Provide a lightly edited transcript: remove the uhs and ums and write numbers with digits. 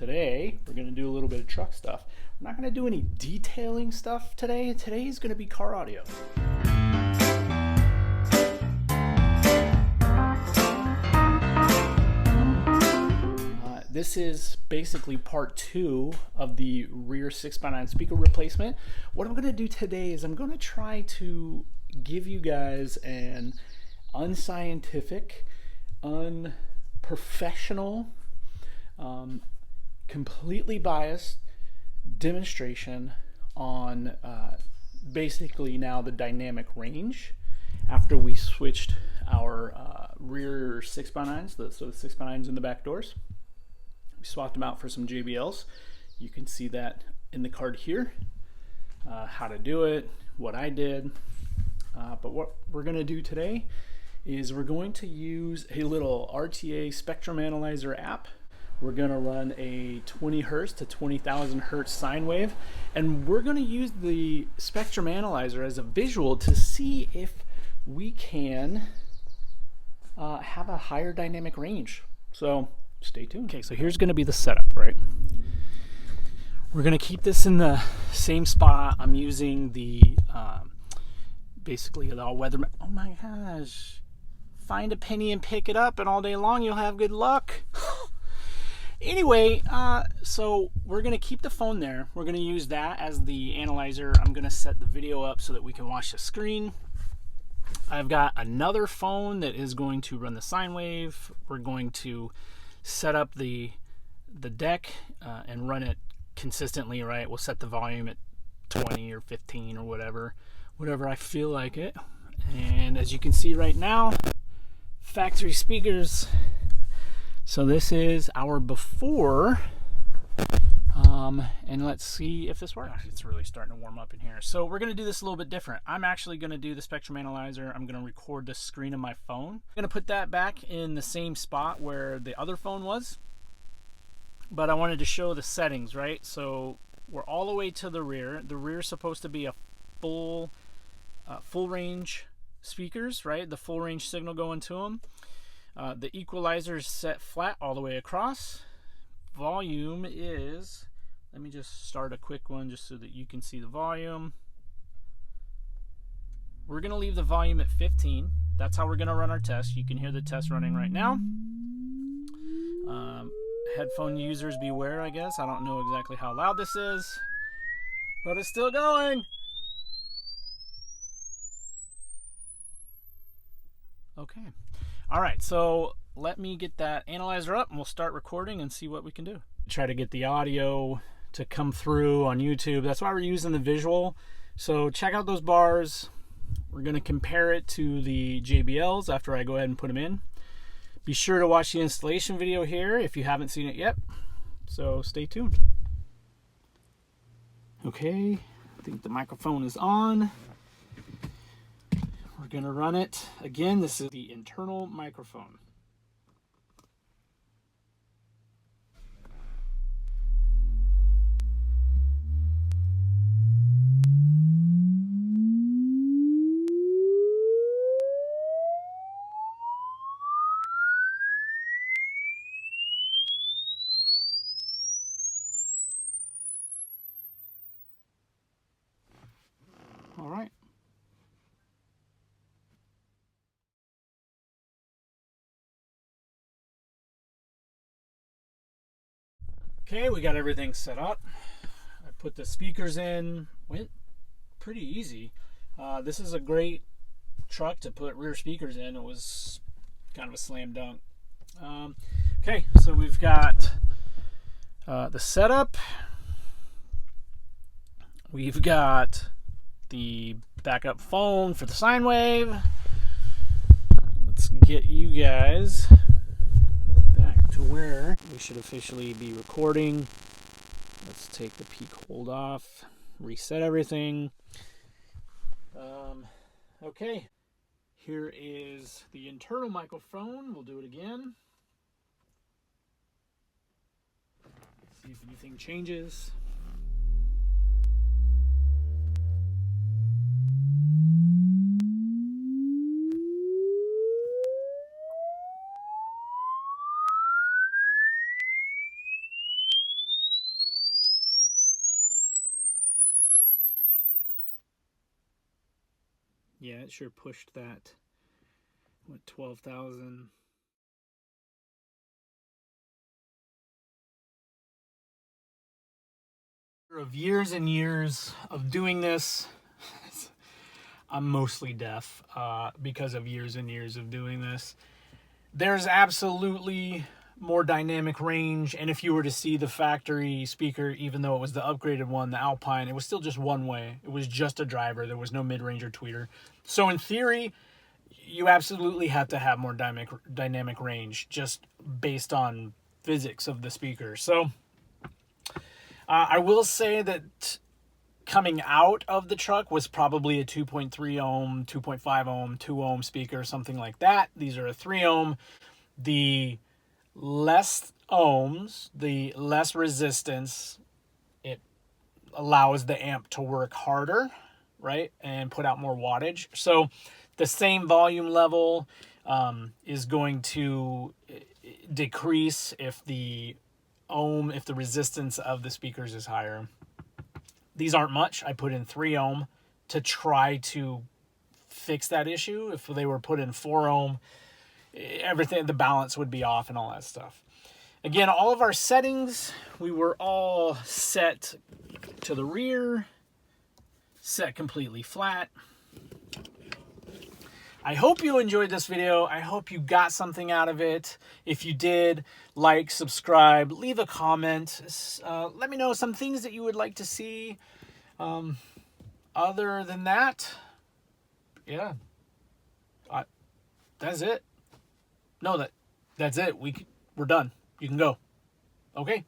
Today we're going to do a little bit of truck stuff. We're not going to do any detailing stuff today. Today is going to be car audio. This is basically part 2 of the rear 6x9 speaker replacement. What I'm going to do today is I'm going to try to give you guys an unscientific, unprofessional, completely biased demonstration on basically now the dynamic range after we switched our rear 6x9s, so the 6x9s in the back doors. We swapped them out for some JBLs. You can see that in the card here, how to do it, what I did. But what we're going to do today is we're going to use a little RTA spectrum analyzer app. We're going to run a 20 hertz to 20,000 hertz sine wave, and we're going to use the spectrum analyzer as a visual to see if we can have a higher dynamic range. So stay tuned. Okay, so here's going to be the setup, right? We're going to keep this in the same spot. I'm using the basically the all-weather. Oh my gosh. Find a penny and pick it up, and all day long you'll have good luck. Anyway, so we're going to keep the phone there. We're going to use that as the analyzer. I'm going to set the video up so that we can watch the screen. I've got another phone that is going to run the sine wave. We're going to set up the deck and run it consistently, right? We'll set the volume at 20 or 15 or whatever I feel like it. And as you can see right now, factory speakers. So this is our before, and let's see if this works. It's really starting to warm up in here. So we're going to do this a little bit different. I'm actually going to do the spectrum analyzer. I'm going to record the screen of my phone. I'm going to put that back in the same spot where the other phone was, but I wanted to show the settings, right? So we're all the way to the rear. The rear is supposed to be a full range speakers, right? The full range signal going to them. The equalizer is set flat all the way across. Volume is, let me just start a quick one just so that you can see the volume. We're going to leave the volume at 15. That's how we're going to run our test. You can hear the test running right now. Headphone users beware, I guess. I don't know exactly how loud this is, but it's still going. Okay. All right, so let me get that analyzer up and we'll start recording and see what we can do. Try to get the audio to come through on YouTube. That's why we're using the visual. So check out those bars. We're going to compare it to the JBLs after I go ahead and put them in. Be sure to watch the installation video here if you haven't seen it yet. So stay tuned. Okay, I think the microphone is on. We're going to run it. Again, this is the internal microphone. All right. Okay, we got everything set up. I put the speakers in. Went pretty easy. This is a great truck to put rear speakers in. It was kind of a slam dunk. Okay, so we've got the setup. We've got the backup phone for the sine wave. Let's get you guys back to where we should officially be recording. Let's take the peak hold off, reset everything. Okay, here is the internal microphone. We'll do it again. See if anything changes. Yeah, it sure pushed that, what, 12,000. Of years and years of doing this, I'm mostly deaf because of years and years of doing this. There's absolutely more dynamic range, and if you were to see the factory speaker, even though it was the upgraded one, the Alpine, it was still just one way. It was just a driver. There was no mid-range or tweeter. So in theory, you absolutely have to have more dynamic range just based on physics of the speaker. So I will say that coming out of the truck was probably a 2.3 ohm, 2.5 ohm, 2 ohm speaker, something like that. These are a 3 ohm. The less ohms, the less resistance, it allows the amp to work harder, right, and put out more wattage. So the same volume level is going to decrease if the resistance of the speakers is higher. These aren't much. I put in 3 ohm to try to fix that issue. If they were put in 4 ohm, everything, the balance would be off and all that stuff. Again, all of our settings, we were all set to the rear, set completely flat. I hope you enjoyed this video. I hope you got something out of it. If you did, like, subscribe, leave a comment. Let me know some things that you would like to see. Other than that, yeah, that's it. No, that's it. We're done. You can go. Okay.